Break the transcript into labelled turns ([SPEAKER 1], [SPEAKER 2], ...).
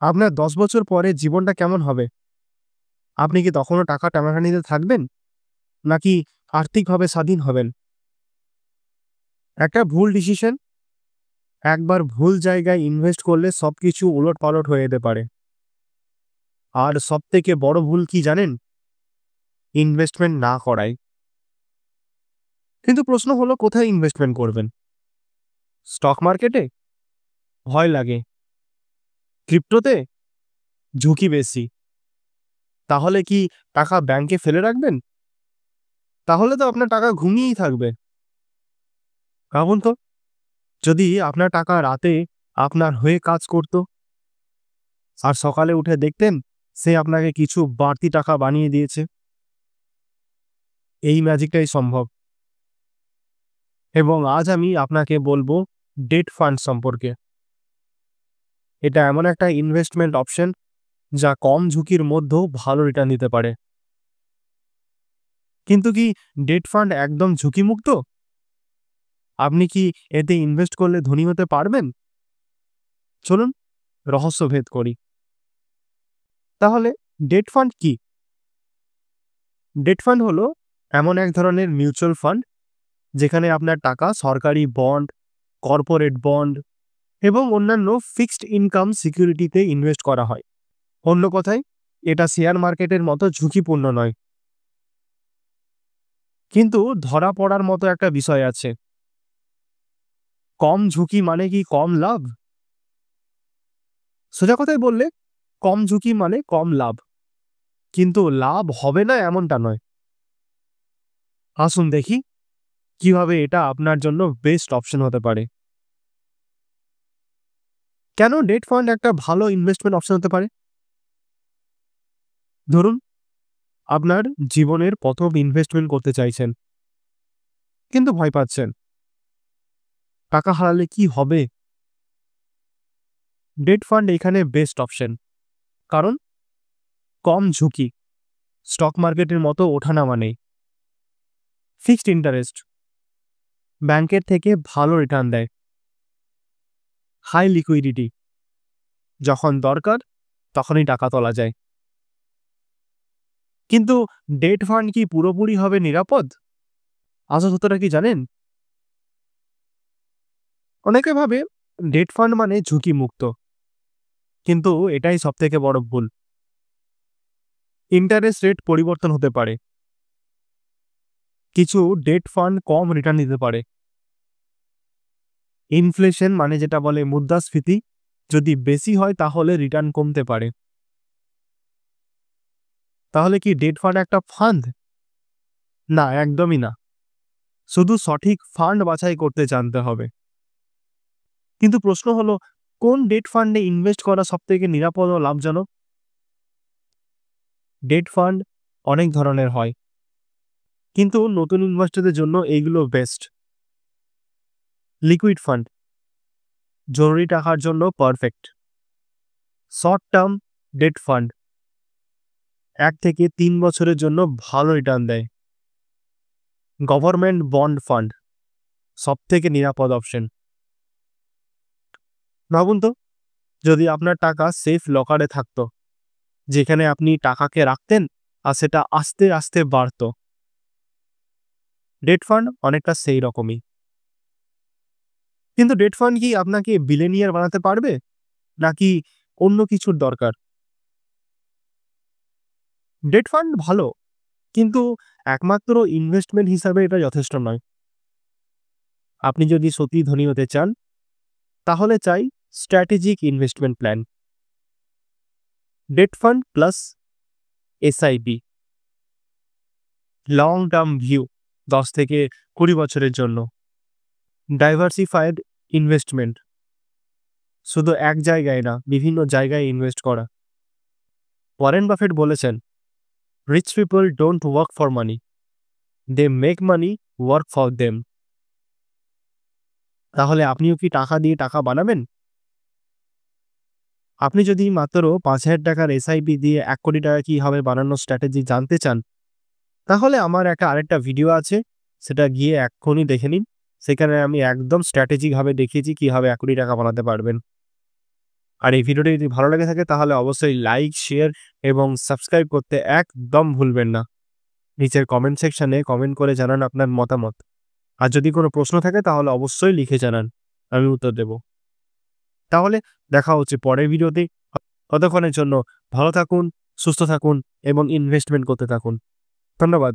[SPEAKER 1] আপনার ১০ বছর পরে জীবনটা কেমন হবে? আপনি কি তখনও টাকা টানাটানিতে থাকবেন? নাকি আর্থিকভাবে স্বাধীন হবেন? একটা ভুল ডিসিশন, একবার ভুল জায়গায় ইনভেস্ট করলে সবকিছু উলটপালট হয়ে যেতে পারে। আর সবথেকে বড় ভুল কি জানেন? ইনভেস্টমেন্ট না করাই। কিন্তু প্রশ্ন হলো কোথায় ইনভেস্টমেন্ট করবেন? স্টক মার্কেটে? ভয় লাগে। ক্রিপ্টোতে? ঝুঁকি বেশি। তাহলে কি টাকা ব্যাংকে ফেলে রাখবেন? তাহলে তো আপনার টাকা ঘুমিয়েই থাকবে। ভাবুন তো, যদি আপনার টাকা রাতে আপনার হয়ে কাজ করত আর সকালে উঠে দেখতেন সে আপনাকে কিছু বাড়তি টাকা বানিয়ে দিয়েছে। এই ম্যাজিকটাই সম্ভব। এবং আজ আমি আপনাকে বলবো ডেট ফান্ড সম্পর্কে। এটা এমন একটা ইনভেস্টমেন্ট অপশন যা কম ঝুঁকির মধ্যেও ভালো রিটার্ন দিতে পারে। কিন্তু কি ডেট ফান্ড একদম ঝুঁকিমুক্ত? আপনি কি এতে ইনভেস্ট করলে ধনী হতে পারবেন? চলুন রহস্য ভেদ করি। তাহলে ডেট ফান্ড কি? ডেট ফান্ড হলো এমন এক ধরনের মিউচুয়াল ফান্ড যেখানে আপনার টাকা সরকারি বন্ড, কর্পোরেট বন্ড এবং অন্যান্য ফিক্সড ইনকাম সিকিউরিটিতে ইনভেস্ট করা হয়। অন্য কথায়, এটা শেয়ার মার্কেটের মতো ঝুঁকিপূর্ণ নয়। কিন্তু ধরা পড়ার মতো একটা বিষয় আছে। কম ঝুঁকি মানে কি কম লাভ? সোজা কথায় বললে, কম ঝুঁকি মানে কম লাভ। কিন্তু লাভ হবে না এমনটা নয়। আসুন দেখি কিভাবে এটা আপনার জন্য বেস্ট অপশন হতে পারে। কেন ডেট ফান্ড একটা ভালো ইনভেস্টমেন্ট অপশন হতে পারে? ধরুন, আপনার জীবনের প্রথম ইনভেস্টমেন্ট করতে চাইছেন, কিন্তু ভয় পাচ্ছেন টাকা হারালে কি হবে। ডেট ফান্ড এখানে বেস্ট অপশন। কারণ কম ঝুঁকি, স্টক মার্কেটের মতো ওঠানামা নেই, ফিক্সড ইন্টারেস্ট, ব্যাংকের থেকে ভালো রিটার্ন দেয়, হাই লিকুইডিটি, যখন দরকার তখনই টাকা তোলা যায়। কিন্তু ডেট ফান্ড কি পুরোপুরি হবে নিরাপদ? আসল সত্যটা কি জানেন? অনেকে ভাবে ডেট ফান্ড মানে ঝুঁকি মুক্ত, কিন্তু এটাই সব থেকে বড় ভুল। ইন্টারেস্ট রেট পরিবর্তন হতে পারে। কিছু ডেট ফান্ড কম রিটার্ন দিতে পারে। ইনফ্লেশন মানে যেটা বলে মুদ্রাস্ফীতি যদি বেশি হয় তাহলে রিটার্ন কমতে পারে। তাহলে কি ডেট ফান্ড একটা ফান্ড? না, একদমই না। শুধু সঠিক ফান্ড বাছাই করতে জানতে হবে। কিন্তু প্রশ্ন হলো, কোন ডেট ফান্ডে ইনভেস্ট করা সবথেকে নিরাপদ ও লাভজনক? ডেট ফান্ড অনেক ধরনের হয়, কিন্তু নতুন ইনভেস্টরদের জন্য এইগুলো বেস্ট। লিকুইড ফান্ড, জরুরি টাকার জন্য perfect. Short term date fund, 1 থেকে 3 বছরের জন্য ভালো রিটার্ন দেয়। গভর্নমেন্ট বন্ড ফান্ড, সবথেকে নিরাপদ অপশন। ভাবুন তো, যদি আপনার টাকা সেফ লকারে থাকতো, যেখানে আপনি টাকাকে রাখতেন আর সেটা আস্তে আস্তে বাড়তো। ডেট ফান্ড অনেকটা সেই রকমই। কিন্তু ডেট ফান্ড কি আপনাকে বিলিয়নিয়ার বানাতে পারবে, নাকি অন্য কিছুর দরকার? ডেট ফান্ড ভালো, কিন্তু একমাত্র ইনভেস্টমেন্ট হিসাবে এটা যথেষ্ট নয়। আপনি যদি সত্যি ধনী হতে চান, তাহলে চাই strategic investment plan. Date fund plus SIP, long term view, 10 থেকে 20 বছরের জন্য। ডাইভার্সিফাইড ইনভেস্টমেন্ট, শুধু এক জায়গায় না, বিভিন্ন জায়গায় ইনভেস্ট করা। ওয়ারেন বাফেট বলেছেন, rich people don't work for money, they make money work for them. তাহলে আপনিও কি টাকা দিয়ে টাকা বানাবেন? আপনি যদি মাত্র 5,000 টাকার এসআইপি দিয়ে 1 কোটি টাকা কিভাবে বানানোর স্ট্র্যাটেজি জানতে চান, তাহলে আমার আরেকটা ভিডিও আছে, সেটা গিয়ে এক্ষুনি দেখে নিন। সেখানে আমি একদম স্ট্র্যাটেজিক ভাবে দেখিয়েছি কিভাবে 1 কোটি টাকা বানাতে পারবেন। আর এই ভিডিওটি যদি ভালো লেগে থাকে তাহলে অবশ্যই লাইক, শেয়ার এবং সাবস্ক্রাইব করতে একদম ভুলবেন না। নিচের কমেন্ট সেকশনে কমেন্ট করে জানান আপনার মতামত। আর যদি কোনো প্রশ্ন থাকে তাহলে অবশ্যই লিখে জানান, আমি উত্তর দেব। তাহলে দেখা হচ্ছে পরের ভিডিওতে। ততক্ষণের জন্য ভালো থাকুন, সুস্থ থাকুন এবং ইনভেস্টমেন্ট করতে থাকুন। ধন্যবাদ।